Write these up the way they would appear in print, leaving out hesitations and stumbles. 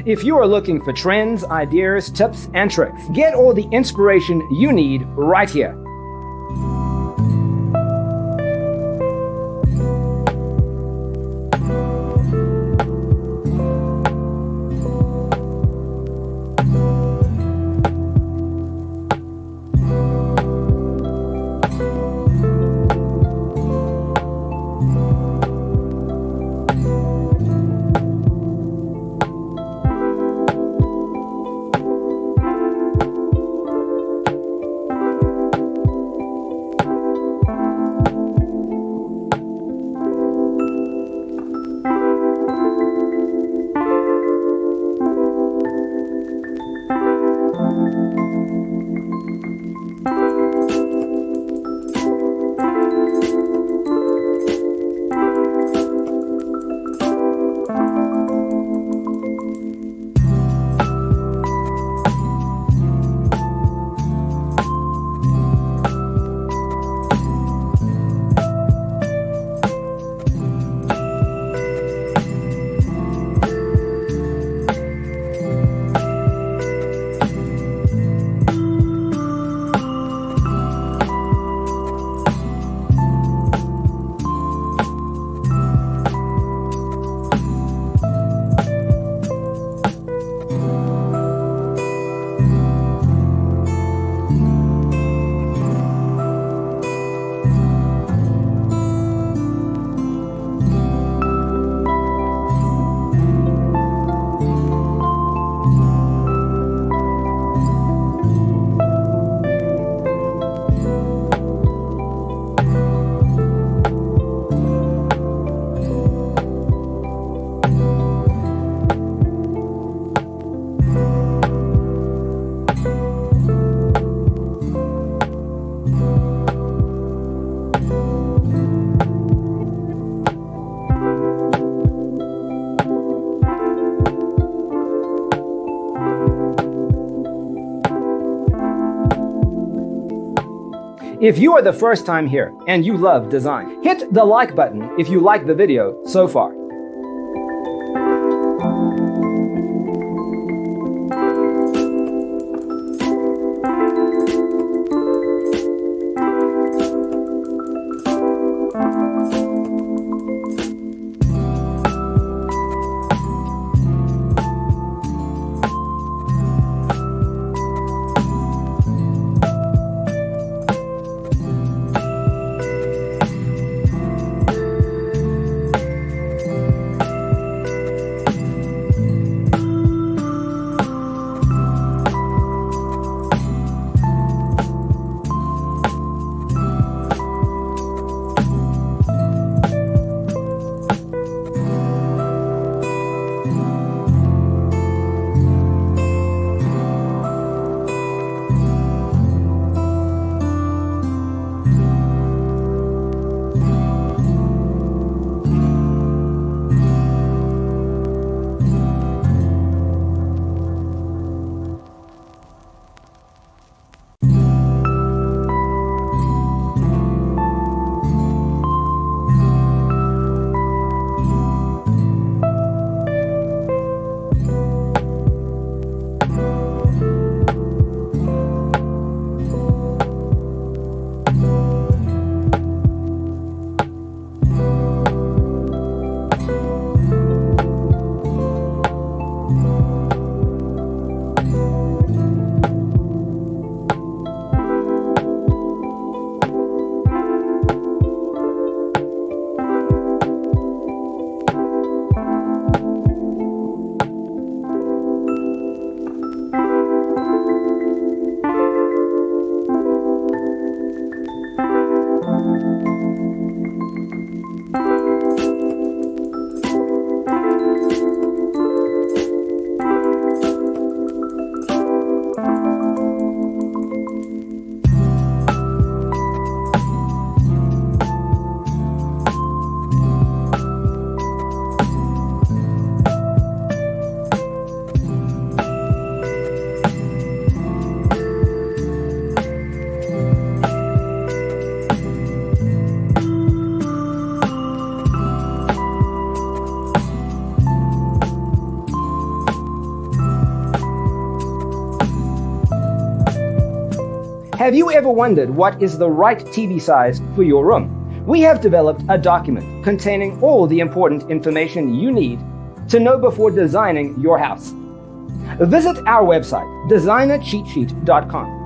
If you are looking for trends, ideas, tips, and tricks, get all the inspiration you need right here. If you are the first time here and you love design, hit the like button if you like the video so far. Have you ever wondered what is the right TV size for your room? We have developed a document containing all the important information you need to know before designing your house. Visit our website, designercheatsheet.com.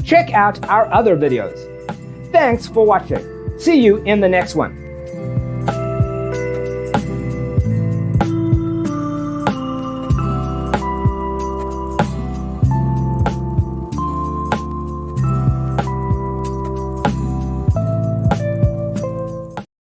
Check out our other videos. Thanks for watching. See you in the next one.